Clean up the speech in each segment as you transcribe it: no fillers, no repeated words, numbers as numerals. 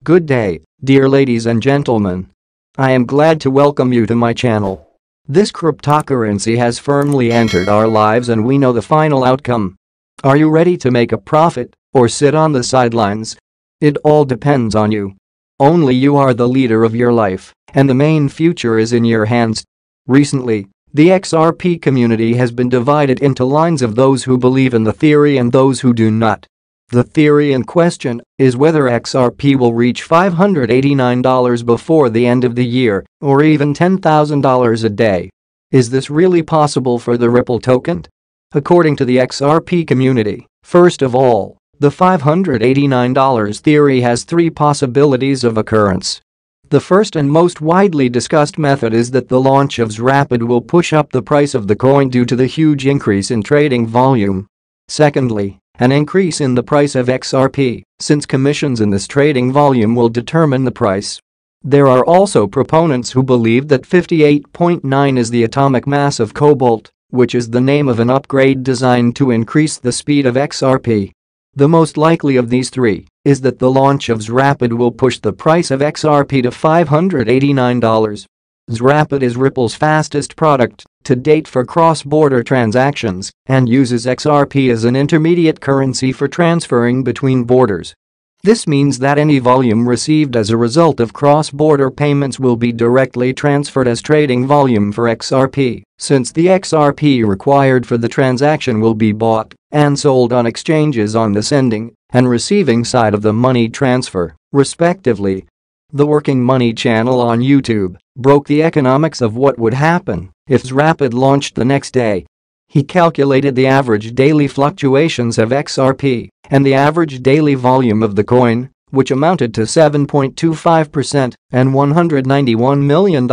Good day, dear ladies and gentlemen. I am glad to welcome you to my channel. This cryptocurrency has firmly entered our lives and we know the final outcome. Are you ready to make a profit or sit on the sidelines? It all depends on you. Only you are the leader of your life, and the main future is in your hands. Recently, the XRP community has been divided into lines of those who believe in the theory and those who do not. The theory in question is whether XRP will reach $589 before the end of the year or even $10,000 a day. Is this really possible for the Ripple token? According to the XRP community, first of all, the $589 theory has three possibilities of occurrence. The first and most widely discussed method is that the launch of XRapid will push up the price of the coin due to the huge increase in trading volume. Secondly, an increase in the price of XRP, since commissions in this trading volume will determine the price. There are also proponents who believe that 58.9 is the atomic mass of cobalt, which is the name of an upgrade designed to increase the speed of XRP. The most likely of these three is that the launch of XRapid will push the price of XRP to $589. XRapid is Ripple's fastest product to date for cross-border transactions and uses XRP as an intermediate currency for transferring between borders. This means that any volume received as a result of cross-border payments will be directly transferred as trading volume for XRP, since the XRP required for the transaction will be bought and sold on exchanges on the sending and receiving side of the money transfer, respectively. The Working Money channel on YouTube broke the economics of what would happen if XRapid launched the next day. He calculated the average daily fluctuations of XRP and the average daily volume of the coin, which amounted to 7.25% and $191 million,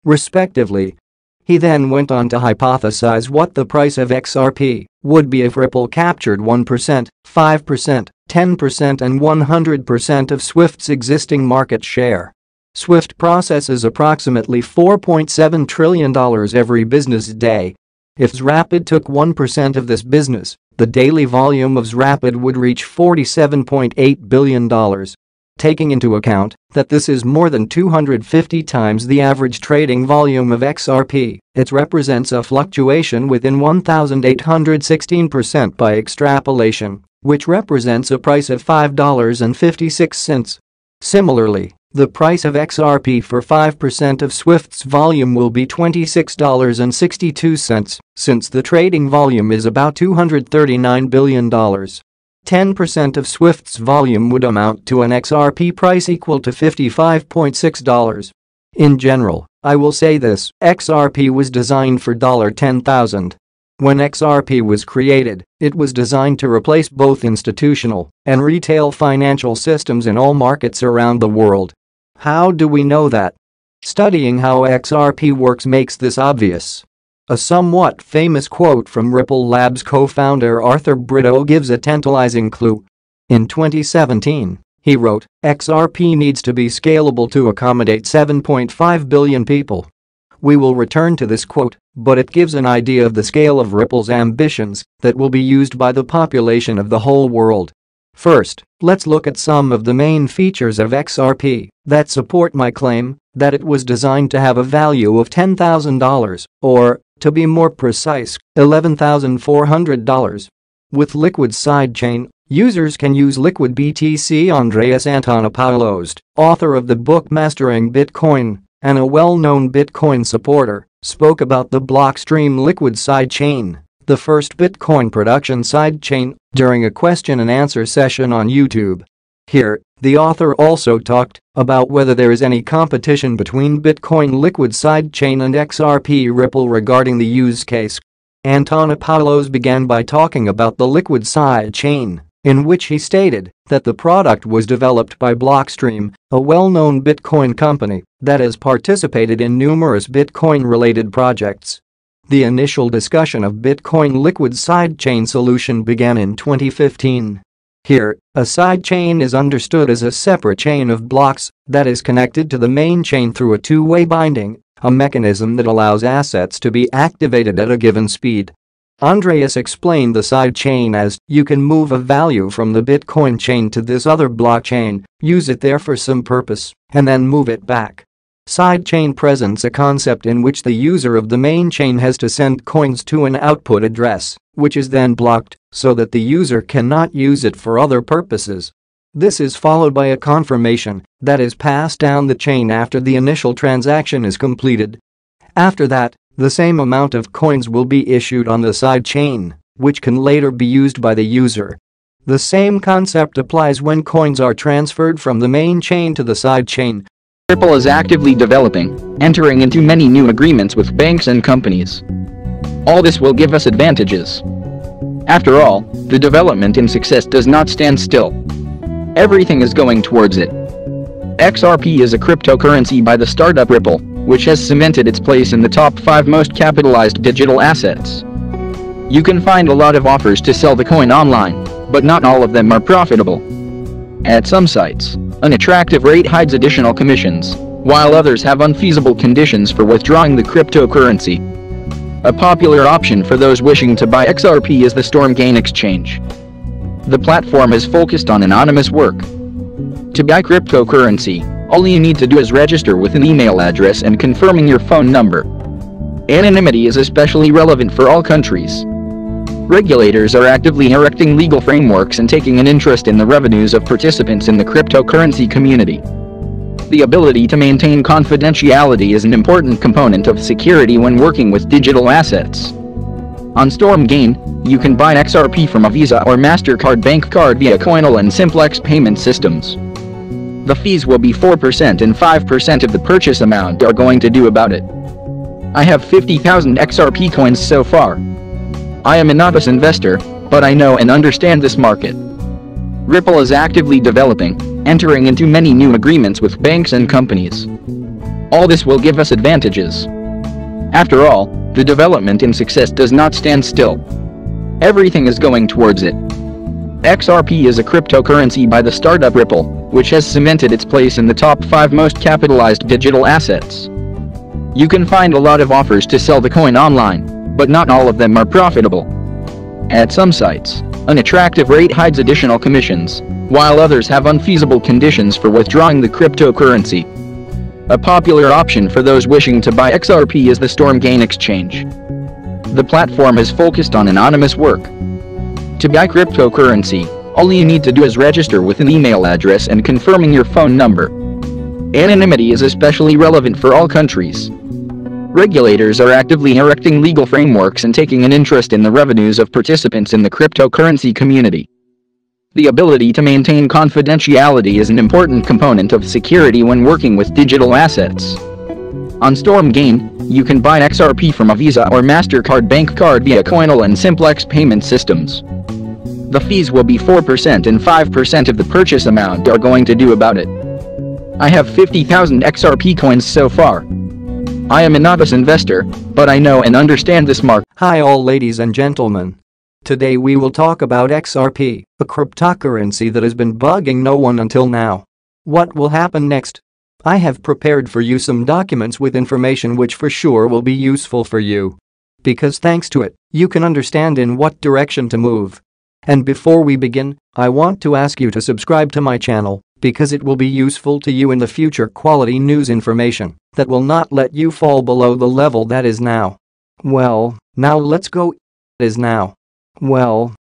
respectively. He then went on to hypothesize what the price of XRP would be if Ripple captured 1%, 5%, 10% and 100% of Swift's existing market share. Swift processes approximately $4.7 trillion every business day. If XRapid took 1% of this business, the daily volume of XRapid would reach $47.8 billion. Taking into account that this is more than 250 times the average trading volume of XRP, it represents a fluctuation within 1,816% by extrapolation, which represents a price of $5.56. Similarly, the price of XRP for 5% of Swift's volume will be $26.62, since the trading volume is about $239 billion. 10% of Swift's volume would amount to an XRP price equal to $55.6. In general, I will say this: XRP was designed for $10,000. When XRP was created, it was designed to replace both institutional and retail financial systems in all markets around the world. How do we know that? Studying how XRP works makes this obvious. A somewhat famous quote from Ripple Labs co-founder Arthur Brito gives a tantalizing clue. In 2017, he wrote, "XRP needs to be scalable to accommodate 7.5 billion people." We will return to this quote, but it gives an idea of the scale of Ripple's ambitions that will be used by the population of the whole world. First, let's look at some of the main features of XRP that support my claim that it was designed to have a value of $10,000, or, to be more precise, $11,400. With Liquid Sidechain, users can use Liquid BTC. Andreas Antonopoulos, author of the book Mastering Bitcoin and a well-known Bitcoin supporter, spoke about the Blockstream Liquid Sidechain, the first Bitcoin production sidechain, during a question-and-answer session on YouTube. Here, the author also talked about whether there is any competition between Bitcoin Liquid Sidechain and XRP Ripple regarding the use case. Antonopoulos began by talking about the Liquid Sidechain, in which he stated that the product was developed by Blockstream, a well-known Bitcoin company that has participated in numerous Bitcoin-related projects. The initial discussion of Bitcoin Liquid Sidechain solution began in 2015. Here, a sidechain is understood as a separate chain of blocks that is connected to the main chain through a two-way binding, a mechanism that allows assets to be activated at a given speed. Andreas explained the sidechain as, you can move a value from the Bitcoin chain to this other blockchain, use it there for some purpose, and then move it back. Sidechain presents a concept in which the user of the main chain has to send coins to an output address, which is then blocked, so that the user cannot use it for other purposes. This is followed by a confirmation that is passed down the chain after the initial transaction is completed. After that, the same amount of coins will be issued on the sidechain, which can later be used by the user. The same concept applies when coins are transferred from the main chain to the sidechain. Ripple is actively developing, entering into many new agreements with banks and companies. All this will give us advantages. After all, the development in success does not stand still. Everything is going towards it. XRP is a cryptocurrency by the startup Ripple, which has cemented its place in the top 5 most capitalized digital assets. You can find a lot of offers to sell the coin online, but not all of them are profitable. At some sites, an attractive rate hides additional commissions, while others have unfeasible conditions for withdrawing the cryptocurrency. A popular option for those wishing to buy XRP is the Stormgain exchange. The platform is focused on anonymous work. To buy cryptocurrency, all you need to do is register with an email address and confirming your phone number. Anonymity is especially relevant for all countries. Regulators are actively erecting legal frameworks and taking an interest in the revenues of participants in the cryptocurrency community. The ability to maintain confidentiality is an important component of security when working with digital assets. On Stormgain, you can buy XRP from a Visa or MasterCard bank card via Coinal and Simplex payment systems. The fees will be 4% and 5% of the purchase amount are going to do about it. I have 50,000 XRP coins so far. I am a novice investor, but I know and understand this market. Ripple is actively developing, entering into many new agreements with banks and companies. All this will give us advantages. After all, the development in success does not stand still. Everything is going towards it. XRP is a cryptocurrency by the startup Ripple, which has cemented its place in the top 5 most capitalized digital assets. You can find a lot of offers to sell the coin online, but not all of them are profitable. At some sites, an attractive rate hides additional commissions, while others have unfeasible conditions for withdrawing the cryptocurrency. A popular option for those wishing to buy XRP is the Stormgain exchange. The platform is focused on anonymous work. To buy cryptocurrency, all you need to do is register with an email address and confirming your phone number. Anonymity is especially relevant for all countries. Regulators are actively erecting legal frameworks and taking an interest in the revenues of participants in the cryptocurrency community. The ability to maintain confidentiality is an important component of security when working with digital assets. On Stormgain, you can buy XRP from a Visa or MasterCard bank card via Coinal and Simplex payment systems. The fees will be 4% and 5% of the purchase amount are going to do about it. I have 50,000 XRP coins so far. I am a novice investor, but I know and understand this market. Hi all ladies and gentlemen. Today we will talk about XRP, a cryptocurrency that has been bugging no one until now. What will happen next? I have prepared for you some documents with information which for sure will be useful for you. Because thanks to it, you can understand in what direction to move. And before we begin, I want to ask you to subscribe to my channel, because it will be useful to you in the future quality news information that will not let you fall below the level that is now. Well, now let's go. Is now. Well,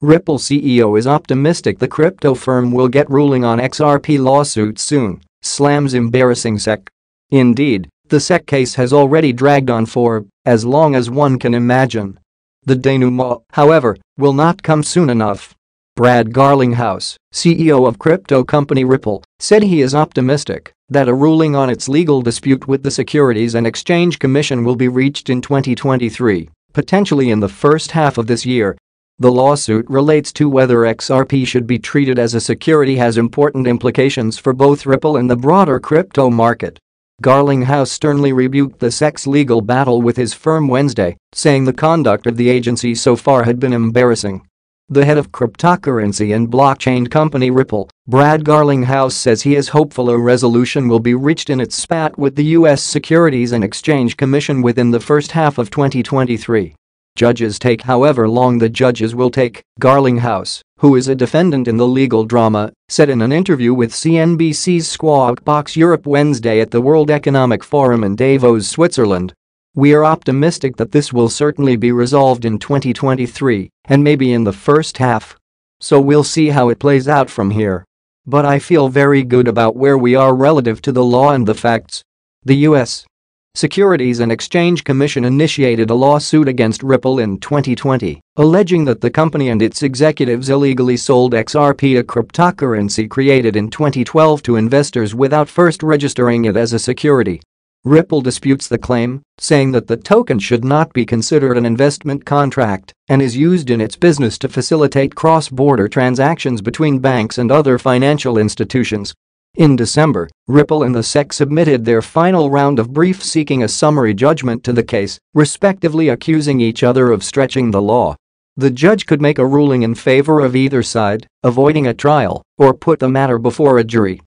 Ripple CEO is optimistic the crypto firm will get ruling on XRP lawsuit soon, slams embarrassing SEC. Indeed, the SEC case has already dragged on for as long as one can imagine. The denouement, however, will not come soon enough. Brad Garlinghouse, CEO of crypto company Ripple, said he is optimistic that a ruling on its legal dispute with the Securities and Exchange Commission will be reached in 2023, potentially in the first half of this year. The lawsuit relates to whether XRP should be treated as a security has important implications for both Ripple and the broader crypto market. Garlinghouse sternly rebuked the SEC's legal battle with his firm Wednesday, saying the conduct of the agency so far had been embarrassing. The head of cryptocurrency and blockchain company Ripple, Brad Garlinghouse, says he is hopeful a resolution will be reached in its spat with the U.S. Securities and Exchange Commission within the first half of 2023. Judges take however long the judges will take, Garlinghouse, who is a defendant in the legal drama, said in an interview with CNBC's Squawk Box Europe Wednesday at the World Economic Forum in Davos, Switzerland. We are optimistic that this will certainly be resolved in 2023 and maybe in the first half. So we'll see how it plays out from here. But I feel very good about where we are relative to the law and the facts. The U.S. Securities and Exchange Commission initiated a lawsuit against Ripple in 2020, alleging that the company and its executives illegally sold XRP, a cryptocurrency created in 2012, to investors without first registering it as a security. Ripple disputes the claim, saying that the token should not be considered an investment contract and is used in its business to facilitate cross-border transactions between banks and other financial institutions. In December, Ripple and the SEC submitted their final round of briefs seeking a summary judgment to the case, respectively accusing each other of stretching the law. The judge could make a ruling in favor of either side, avoiding a trial, or put the matter before a jury.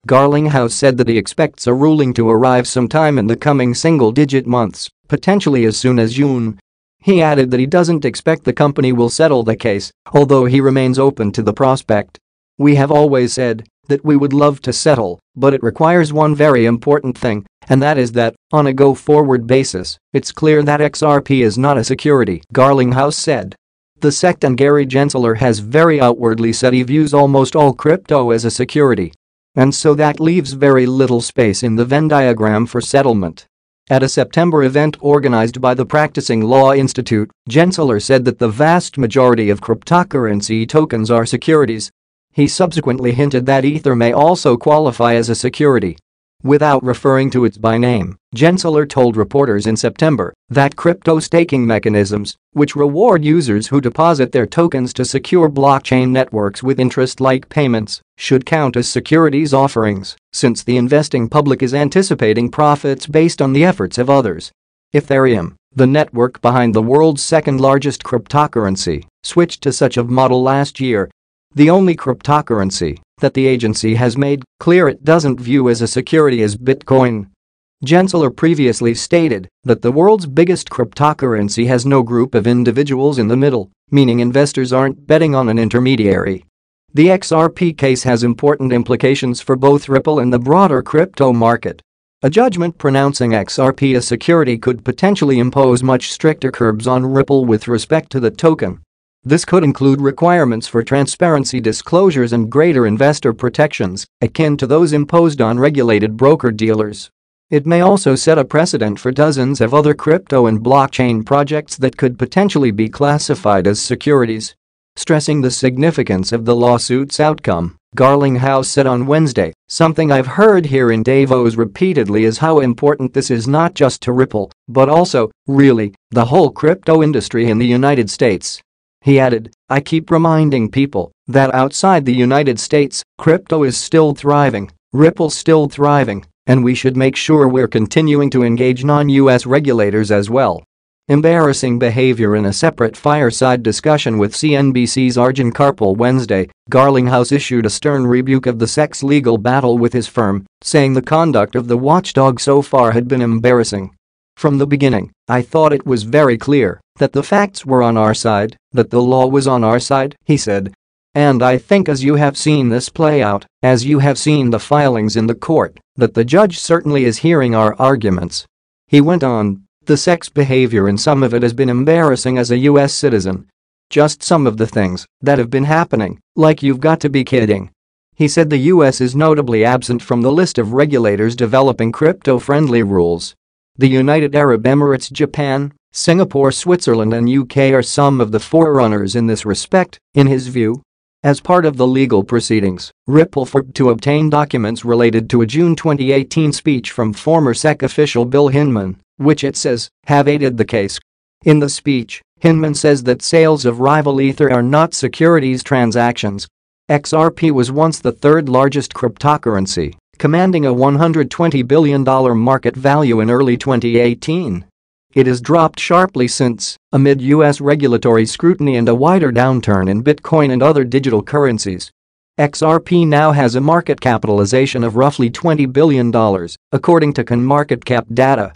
Garlinghouse said that he expects a ruling to arrive sometime in the coming single-digit months, potentially as soon as June. He added that he doesn't expect the company will settle the case, although he remains open to the prospect. We have always said that we would love to settle, but it requires one very important thing, and that is that, on a go-forward basis, it's clear that XRP is not a security, Garlinghouse said. The SEC and Gary Gensler has very outwardly said he views almost all crypto as a security. And so that leaves very little space in the Venn diagram for settlement. At a September event organized by the Practicing Law Institute, Gensler said that the vast majority of cryptocurrency tokens are securities. He subsequently hinted that Ether may also qualify as a security. Without referring to it by name, Gensler told reporters in September that crypto staking mechanisms, which reward users who deposit their tokens to secure blockchain networks with interest-like payments, should count as securities offerings, since the investing public is anticipating profits based on the efforts of others. Ethereum, the network behind the world's second-largest cryptocurrency, switched to such a model last year. The only cryptocurrency that the agency has made clear it doesn't view as a security is Bitcoin. Gensler previously stated that the world's biggest cryptocurrency has no group of individuals in the middle, meaning investors aren't betting on an intermediary. The XRP case has important implications for both Ripple and the broader crypto market. A judgment pronouncing XRP a security could potentially impose much stricter curbs on Ripple with respect to the token. This could include requirements for transparency disclosures and greater investor protections, akin to those imposed on regulated broker-dealers. It may also set a precedent for dozens of other crypto and blockchain projects that could potentially be classified as securities. Stressing the significance of the lawsuit's outcome, Garlinghouse said on Wednesday, "Something I've heard here in Davos repeatedly is how important this is not just to Ripple, but also, really, the whole crypto industry in the United States." He added, "I keep reminding people that outside the United States, crypto is still thriving, Ripple's still thriving, and we should make sure we're continuing to engage non-US regulators as well." Embarrassing behavior. In a separate fireside discussion with CNBC's Arjun Karpal Wednesday, Garlinghouse issued a stern rebuke of the SEC's legal battle with his firm, saying the conduct of the watchdog so far had been embarrassing. "From the beginning, I thought it was very clear that the facts were on our side, that the law was on our side," he said. "And I think as you have seen this play out, as you have seen the filings in the court, that the judge certainly is hearing our arguments." He went on, "The SEC's behavior and some of it has been embarrassing as a US citizen. Just some of the things that have been happening, like you've got to be kidding." He said the US is notably absent from the list of regulators developing crypto-friendly rules. The United Arab Emirates, Japan, Singapore, Switzerland and UK are some of the forerunners in this respect, in his view. As part of the legal proceedings, Ripple filed to obtain documents related to a June 2018 speech from former SEC official Bill Hinman, which it says have aided the case. In the speech, Hinman says that sales of rival Ether are not securities transactions. XRP was once the third largest cryptocurrency, commanding a $120 billion market value in early 2018. It has dropped sharply since, amid US regulatory scrutiny and a wider downturn in Bitcoin and other digital currencies. XRP now has a market capitalization of roughly $20 billion, according to CoinMarketCap data.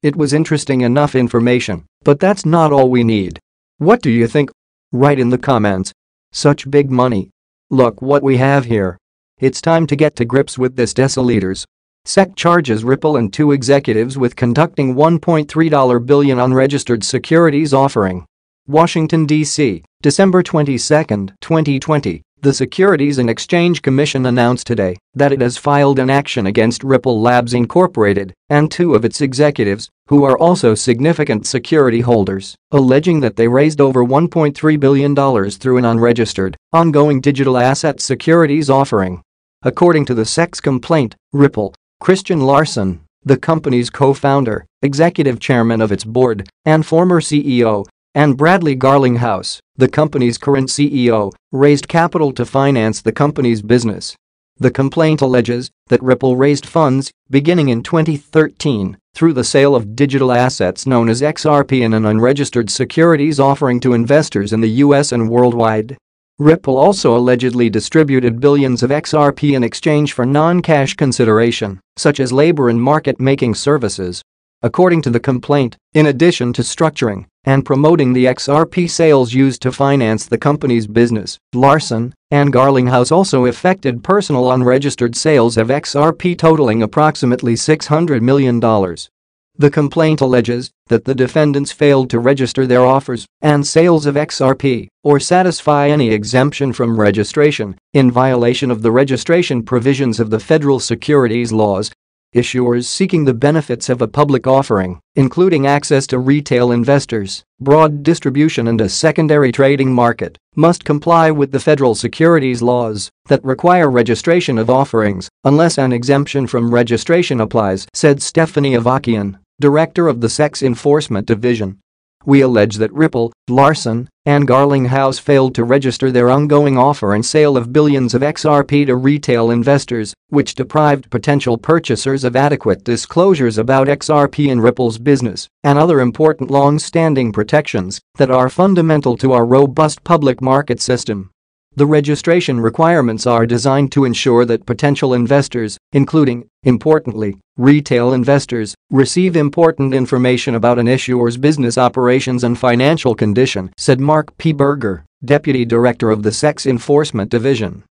It was interesting enough information, but that's not all we need, What do you think? Write in the comments. Such big money. Look what we have here. It's time to get to grips with this, deciliters. SEC charges Ripple and two executives with conducting $1.3 billion unregistered securities offering. Washington, D.C., December 22, 2020. The Securities and Exchange Commission announced today that it has filed an action against Ripple Labs Incorporated and two of its executives, who are also significant security holders, alleging that they raised over $1.3 billion through an unregistered, ongoing digital asset securities offering. According to the SEC's complaint, Ripple, Christian Larson, the company's co-founder, executive chairman of its board, and former CEO, and Bradley Garlinghouse, the company's current CEO, raised capital to finance the company's business. The complaint alleges that Ripple raised funds, beginning in 2013, through the sale of digital assets known as XRP in an unregistered securities offering to investors in the US and worldwide. Ripple also allegedly distributed billions of XRP in exchange for non-cash consideration, such as labor and market-making services. According to the complaint, in addition to structuring and promoting the XRP sales used to finance the company's business, Larson and Garlinghouse also effected personal unregistered sales of XRP totaling approximately $600 million. The complaint alleges that the defendants failed to register their offers and sales of XRP or satisfy any exemption from registration in violation of the registration provisions of the federal securities laws. Issuers seeking the benefits of a public offering, including access to retail investors, broad distribution and a secondary trading market, must comply with the federal securities laws that require registration of offerings unless an exemption from registration applies, said Stephanie Avakian, director of the SEC's Enforcement Division. We allege that Ripple, Larson, and Garlinghouse failed to register their ongoing offer and sale of billions of XRP to retail investors, which deprived potential purchasers of adequate disclosures about XRP and Ripple's business and other important long-standing protections that are fundamental to our robust public market system. The registration requirements are designed to ensure that potential investors, including, importantly, retail investors, receive important information about an issuer's business operations and financial condition, said Mark P. Berger, deputy director of the SEC's Enforcement Division.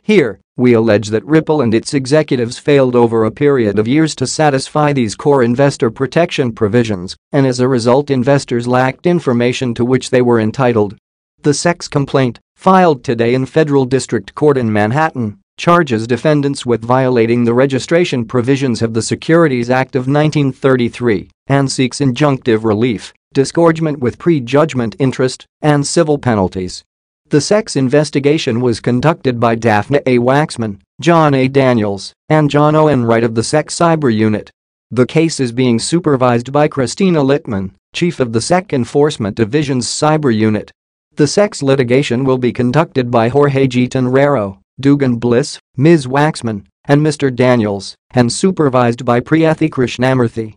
Here, we allege that Ripple and its executives failed over a period of years to satisfy these core investor protection provisions, and as a result investors lacked information to which they were entitled. The SEC's complaint, filed today in Federal District Court in Manhattan, charges defendants with violating the registration provisions of the Securities Act of 1933 and seeks injunctive relief, disgorgement with prejudgment interest, and civil penalties. The SEC's investigation was conducted by Daphne A. Waxman, John A. Daniels, and John O. N. Wright of the SEC Cyber Unit. The case is being supervised by Christina Littman, chief of the SEC Enforcement Division's Cyber Unit. The SEC's litigation will be conducted by Jorge G. Tenrero, Dugan Bliss, Ms. Waxman, and Mr. Daniels, and supervised by Priyathi Krishnamurthy.